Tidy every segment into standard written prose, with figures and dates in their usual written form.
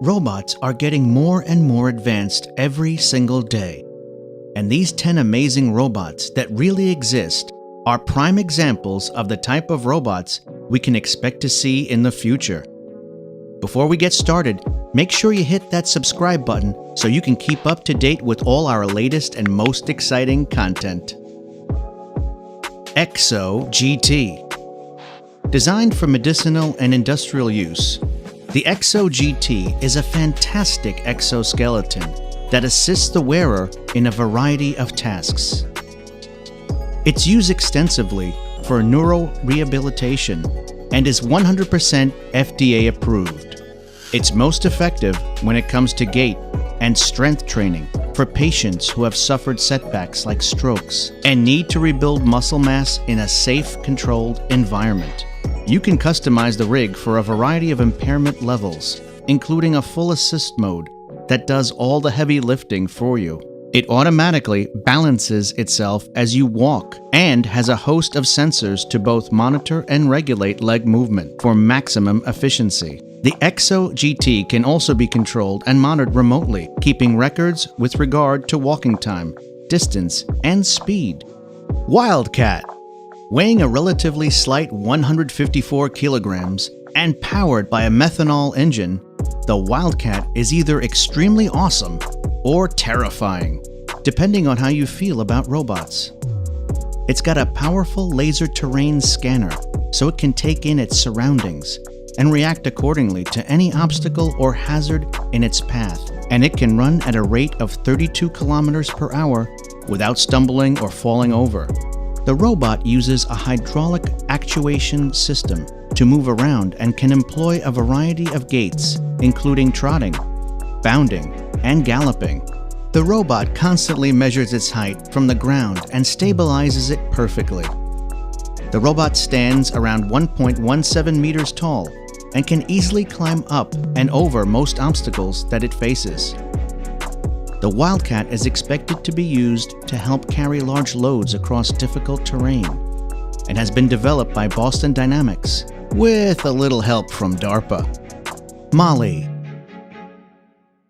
Robots are getting more and more advanced every single day. And these 10 amazing robots that really exist are prime examples of the type of robots we can expect to see in the future. Before we get started, make sure you hit that subscribe button so you can keep up to date with all our latest and most exciting content. Exo GT. Designed for medicinal and industrial use, the Exo GT is a fantastic exoskeleton that assists the wearer in a variety of tasks. It's used extensively for neurorehabilitation and is 100% FDA approved. It's most effective when it comes to gait and strength training for patients who have suffered setbacks like strokes and need to rebuild muscle mass in a safe, controlled environment. You can customize the rig for a variety of impairment levels, including a full assist mode that does all the heavy lifting for you. It automatically balances itself as you walk and has a host of sensors to both monitor and regulate leg movement for maximum efficiency. The Exo GT can also be controlled and monitored remotely, keeping records with regard to walking time, distance, and speed. Wildcat. Weighing a relatively slight 154 kilograms and powered by a methanol engine, the Wildcat is either extremely awesome or terrifying, depending on how you feel about robots. It's got a powerful laser terrain scanner, so it can take in its surroundings and react accordingly to any obstacle or hazard in its path, and it can run at a rate of 32 kilometers per hour without stumbling or falling over. The robot uses a hydraulic actuation system to move around and can employ a variety of gaits, including trotting, bounding, and galloping. The robot constantly measures its height from the ground and stabilizes it perfectly. The robot stands around 1.17 meters tall and can easily climb up and over most obstacles that it faces. The Wildcat is expected to be used to help carry large loads across difficult terrain and has been developed by Boston Dynamics with a little help from DARPA. Molly.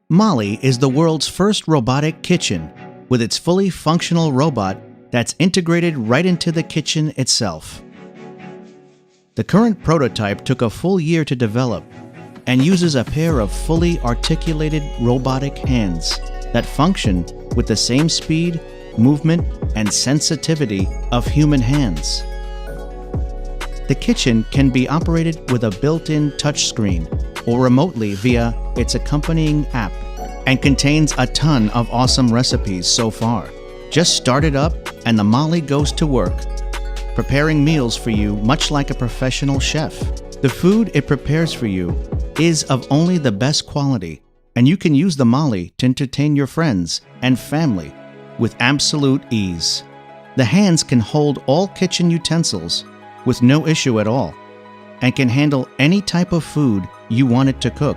Molly is the world's first robotic kitchen with its fully functional robot that's integrated right into the kitchen itself. The current prototype took a full year to develop and uses a pair of fully articulated robotic hands that function with the same speed, movement, and sensitivity of human hands. The kitchen can be operated with a built-in touchscreen or remotely via its accompanying app and contains a ton of awesome recipes so far. Just start it up and the Molly goes to work, preparing meals for you much like a professional chef. The food it prepares for you is of only the best quality, and you can use the Molly to entertain your friends and family with absolute ease. The hands can hold all kitchen utensils with no issue at all, and can handle any type of food you want it to cook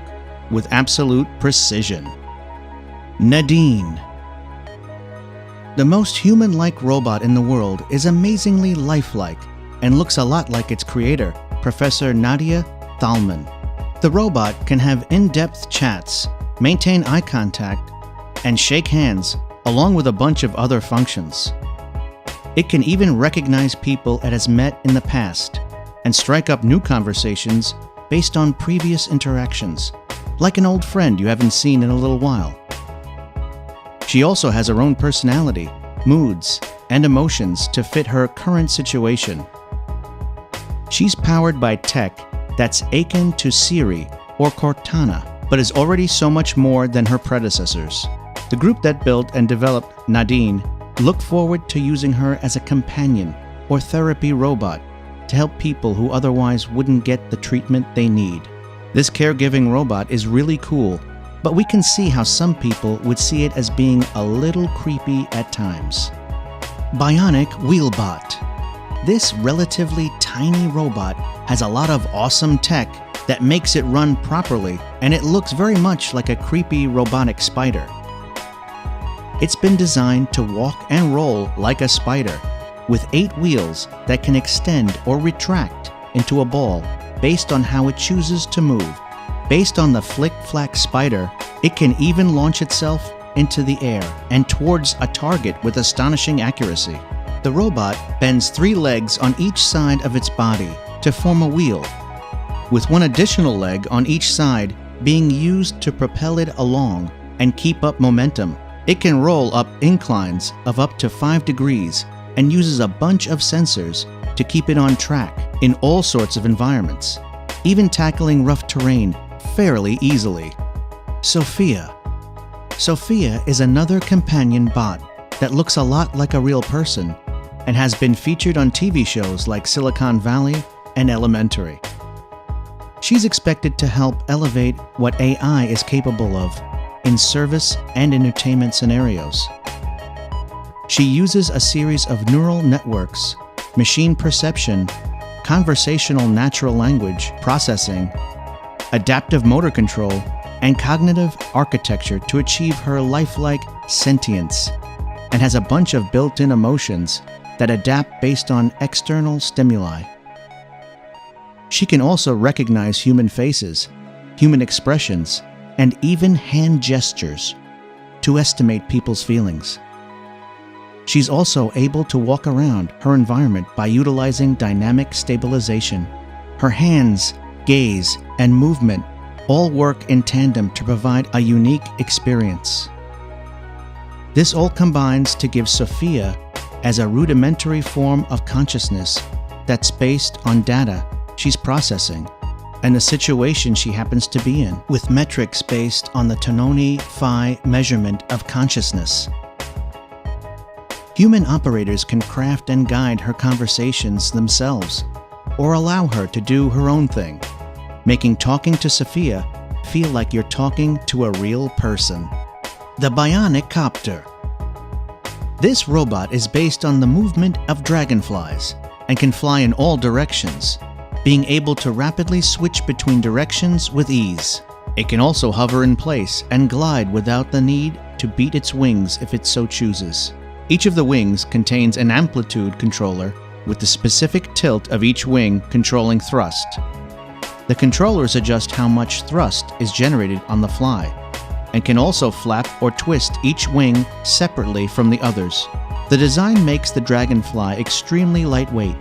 with absolute precision. Nadine. The most human-like robot in the world is amazingly lifelike and looks a lot like its creator, Professor Nadia Thalmann. The robot can have in-depth chats, maintain eye contact, and shake hands, along with a bunch of other functions. It can even recognize people it has met in the past and strike up new conversations based on previous interactions, like an old friend you haven't seen in a little while. She also has her own personality, moods, and emotions to fit her current situation. She's powered by tech that's akin to Siri or Cortana, but is already so much more than her predecessors. The group that built and developed Nadine look forward to using her as a companion or therapy robot to help people who otherwise wouldn't get the treatment they need. This caregiving robot is really cool, but we can see how some people would see it as being a little creepy at times. Bionic Wheelbot. This relatively tiny robot has a lot of awesome tech that makes it run properly, and it looks very much like a creepy robotic spider. It's been designed to walk and roll like a spider, with 8 wheels that can extend or retract into a ball based on how it chooses to move, Based on the Flic-Flac spider, it can even launch itself into the air and towards a target with astonishing accuracy. The robot bends 3 legs on each side of its body to form a wheel, with one additional leg on each side being used to propel it along and keep up momentum. It can roll up inclines of up to 5 degrees and uses a bunch of sensors to keep it on track in all sorts of environments, even tackling rough terrain fairly easily. Sophia. Sophia is another companion bot that looks a lot like a real person and has been featured on TV shows like Silicon Valley and Elementary. She's expected to help elevate what AI is capable of in service and entertainment scenarios. She uses a series of neural networks, machine perception, conversational natural language processing, adaptive motor control, and cognitive architecture to achieve her lifelike sentience, and has a bunch of built-in emotions that adapt based on external stimuli. She can also recognize human faces, human expressions, and even hand gestures to estimate people's feelings. She's also able to walk around her environment by utilizing dynamic stabilization. Her hands, gaze, and movement all work in tandem to provide a unique experience. This all combines to give Sophia as a rudimentary form of consciousness that's based on data she's processing and the situation she happens to be in, with metrics based on the Tononi Phi measurement of consciousness. Human operators can craft and guide her conversations themselves, or allow her to do her own thing, making talking to Sophia feel like you're talking to a real person. The Bionic Copter. This robot is based on the movement of dragonflies and can fly in all directions, being able to rapidly switch between directions with ease. It can also hover in place and glide without the need to beat its wings if it so chooses. Each of the wings contains an amplitude controller with the specific tilt of each wing controlling thrust. The controllers adjust how much thrust is generated on the fly, and can also flap or twist each wing separately from the others. The design makes the Dragonfly extremely lightweight,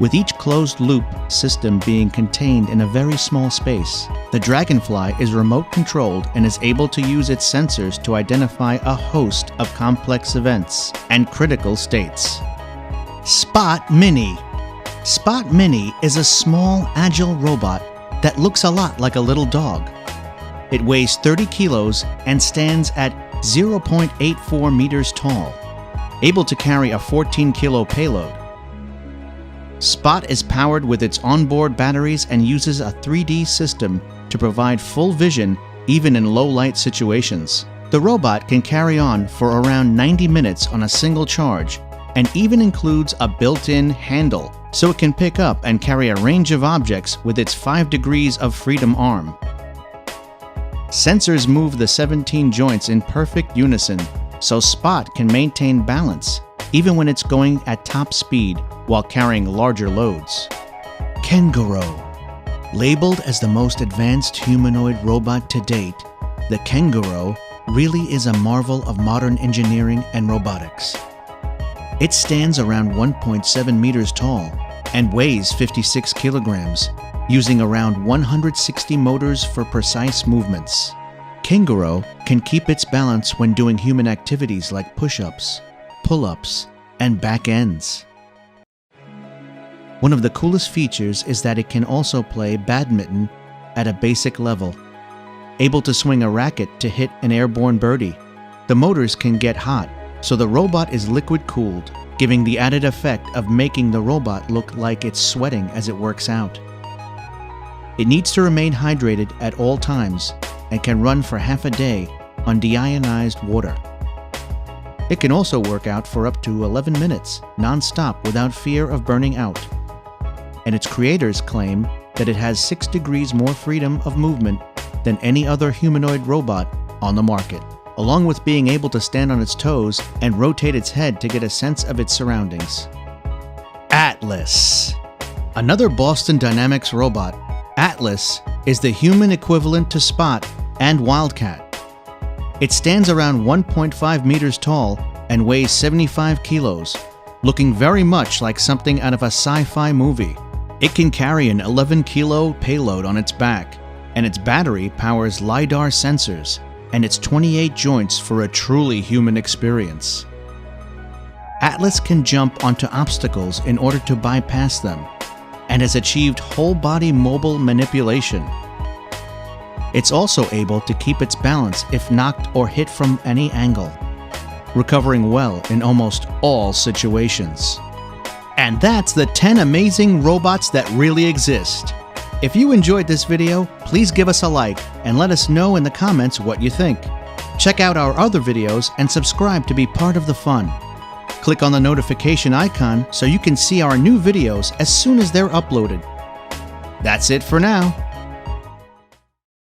with each closed-loop system being contained in a very small space. The Dragonfly is remote-controlled and is able to use its sensors to identify a host of complex events and critical states. Spot Mini. Spot Mini is a small, agile robot that looks a lot like a little dog. It weighs 30 kilos and stands at 0.84 meters tall, able to carry a 14-kilo payload. Spot is powered with its onboard batteries and uses a 3D system to provide full vision even in low-light situations. The robot can carry on for around 90 minutes on a single charge and even includes a built-in handle, so it can pick up and carry a range of objects with its 5 degrees of freedom arm. Sensors move the 17 joints in perfect unison, so Spot can maintain balance even when it's going at top speed while carrying larger loads. Kangaroo. Labeled as the most advanced humanoid robot to date, the Kangaroo really is a marvel of modern engineering and robotics. It stands around 1.7 meters tall and weighs 56 kilograms, using around 160 motors for precise movements. Kangaroo can keep its balance when doing human activities like push-ups, pull-ups, and back ends. One of the coolest features is that it can also play badminton at a basic level, able to swing a racket to hit an airborne birdie. The motors can get hot, so the robot is liquid-cooled, giving the added effect of making the robot look like it's sweating as it works out. It needs to remain hydrated at all times and can run for half a day on deionized water. It can also work out for up to 11 minutes, non-stop without fear of burning out. And its creators claim that it has 6 degrees more freedom of movement than any other humanoid robot on the market, along with being able to stand on its toes and rotate its head to get a sense of its surroundings. Atlas. Another Boston Dynamics robot, Atlas is the human equivalent to Spot and Wildcat. It stands around 1.5 meters tall and weighs 75 kilos, looking very much like something out of a sci-fi movie. It can carry an 11-kilo payload on its back, and its battery powers LiDAR sensors and its 28 joints for a truly human experience. Atlas can jump onto obstacles in order to bypass them, and has achieved whole-body mobile manipulation. It's also able to keep its balance if knocked or hit from any angle, recovering well in almost all situations. And that's the 10 amazing robots that really exist. If you enjoyed this video, please give us a like and let us know in the comments what you think. Check out our other videos and subscribe to be part of the fun. Click on the notification icon so you can see our new videos as soon as they're uploaded. That's it for now.